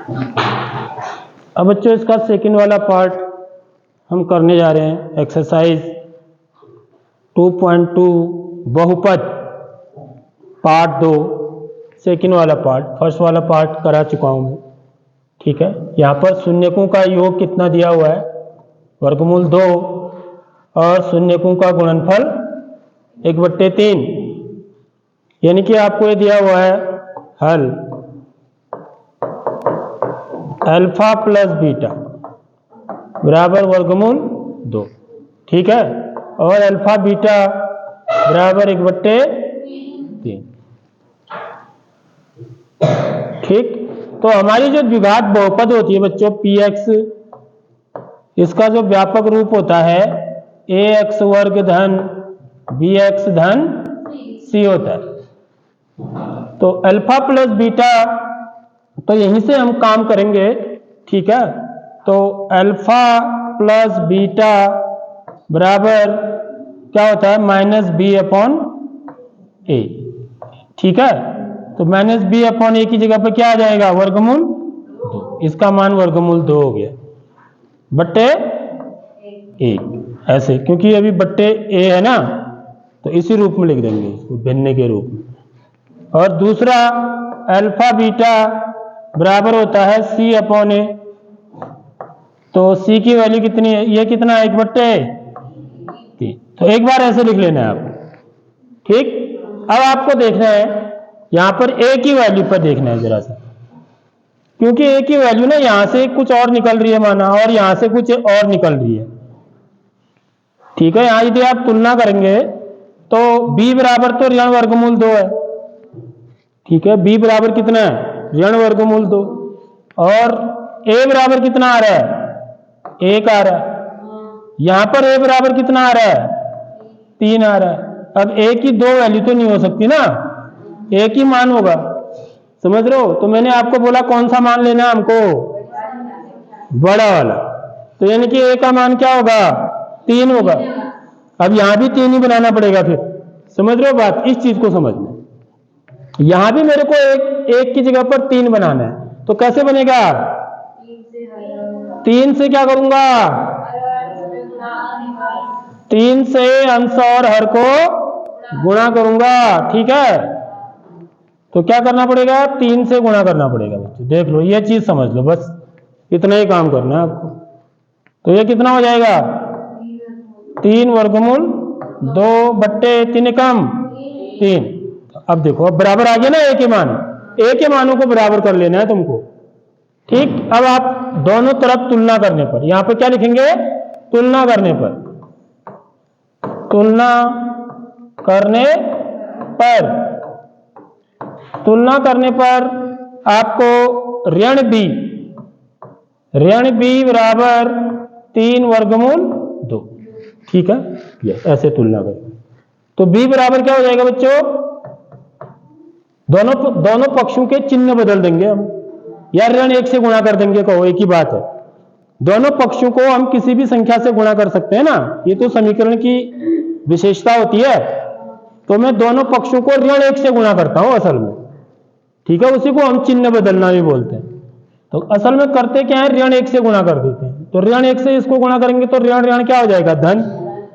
अब बच्चों इसका सेकंड वाला पार्ट हम करने जा रहे हैं। एक्सरसाइज 2.2 बहुपद पार्ट 2 सेकंड वाला पार्ट। फर्स्ट वाला पार्ट करा चुका हूं मैं, ठीक है। यहाँ पर शून्यकों का योग कितना दिया हुआ है, वर्गमूल 2, और शून्यकों का गुणनफल 1/3, यानी कि आपको ये दिया हुआ है हल अल्फा प्लस बीटा बराबर वर्गमूल 2, ठीक है, और अल्फा बीटा बराबर 1/3, ठीक। तो हमारी जो द्विघात बहुपद होती है बच्चों px, इसका जो व्यापक रूप होता है ax वर्ग धन bx धन c होता है। तो अल्फा प्लस बीटा, तो यहीं से हम काम करेंगे, ठीक है। तो अल्फा प्लस बीटा बराबर क्या होता है, -b/a, ठीक है। तो -b/a की जगह पर क्या आ जाएगा, वर्गमूल 2। इसका मान वर्गमूल 2 हो गया बट्टे 1, ऐसे, क्योंकि अभी बट्टे a है ना, तो इसी रूप में लिख देंगे इसको, भिन्न के रूप में। और दूसरा अल्फा बीटा बराबर होता है c/a, तो c की वैल्यू कितनी है, ये कितना है, 1/3। तो एक बार ऐसे लिख लेना है आपको, ठीक। अब आपको देखना है यहां पर a की वैल्यू पर देखना है जरा सा, क्योंकि a की वैल्यू ना यहां से कुछ और निकल रही है माना, और यहां से कुछ और निकल रही है, ठीक है। यहां यदि आप तुलना करेंगे तो b बराबर तो ऋण वर्गमूल 2 है, ठीक है। b बराबर कितना है, ऋण वर्गमूल 2, और a बराबर कितना आ रहा है, 1 आ रहा है। यहां पर a बराबर कितना आ रहा है, 3 आ रहा है। अब a की दो वैल्यू तो नहीं हो सकती ना, एक ही मान होगा, समझ रहे हो। तो मैंने आपको बोला कौन सा मान लेना है हमको, बड़ा वाला। तो यानी कि a का मान क्या होगा, 3 होगा। अब यहां भी 3 ही बनाना पड़ेगा फिर, समझ रहे हो बात, इस चीज को समझना। यहां भी मेरे को एक की जगह पर 3 बनाना है, तो कैसे बनेगा, 3 से क्या करूंगा, 3 से अंश और हर को गुणा करूंगा, ठीक है। तो क्या करना पड़ेगा, 3 से गुणा करना पड़ेगा बच्चों, देख लो, ये चीज समझ लो, बस इतना ही काम करना है आपको। तो ये कितना हो जाएगा, 3 वर्गमूल 2/3 कम 3। अब देखो, अब बराबर आ गया ना a के मान, a के मानों को बराबर कर लेना है तुमको, ठीक। अब आप दोनों तरफ तुलना करने पर, यहां पर क्या लिखेंगे, तुलना करने पर, तुलना करने पर, तुलना करने पर आपको ऋण b बराबर 3 वर्गमूल 2, ठीक है। ये ऐसे तुलना करें तो b बराबर क्या हो जाएगा बच्चों, दोनों पक्षों के चिन्ह बदल देंगे हम, या ऋण 1 से गुणा कर देंगे, कहो एक ही बात है। दोनों पक्षों को हम किसी भी संख्या से गुणा कर सकते हैं ना, ये तो समीकरण की विशेषता होती है। तो मैं दोनों पक्षों को ऋण 1 से गुणा करता हूं असल में, ठीक है। उसी को हम चिन्ह बदलना भी बोलते हैं। तो असल में करते क्या है, ऋण 1 से गुणा कर देते हैं। तो ऋण 1 से इसको गुणा करेंगे तो ऋण ऋण क्या हो जाएगा, धन।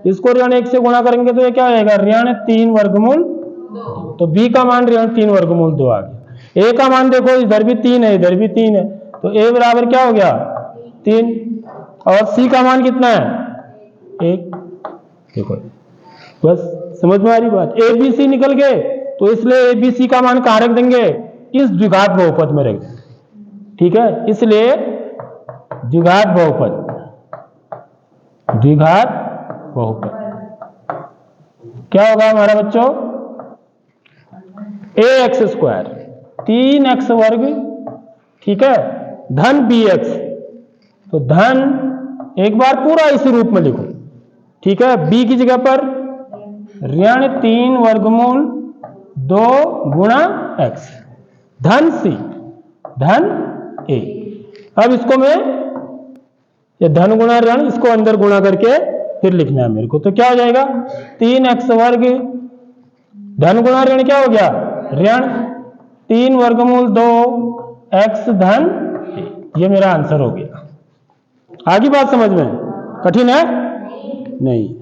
इसको ऋण 1 से गुणा करेंगे तो ये क्या हो जाएगा, ऋण 3 वर्गमूल 2। तो b का मान ऋण 3 वर्गमूल 2 आ गया। a का मान देखो, इधर भी 3 है, इधर भी 3 है, तो a बराबर क्या हो गया, 3। और c का मान कितना है, 1। देखो बस समझ में आ रही बात, a b c निकल गए, तो इसलिए a b c का मान कहां रख देंगे, इस द्विघात बहुपद में रख देंगे, ठीक है। इसलिए द्विघात बहुपद, द्विघात बहुपद क्या होगा हमारा बच्चों, ax², 3x वर्ग, ठीक है, धन bx। तो धन एक बार पूरा इसी रूप में लिखो, ठीक है। b की जगह पर ऋण 3 वर्गमूल 2 गुणा x, धन c, धन a। अब इसको मैं, ये धन गुणा ऋण, इसको अंदर गुणा करके फिर लिखना है मेरे को। तो क्या हो जाएगा, 3x वर्ग, धन गुणा ऋण क्या हो गया, ऋण 3 वर्गमूल 2 x धन a। ये मेरा आंसर हो गया। आगे बात समझ में? कठिन है नहीं?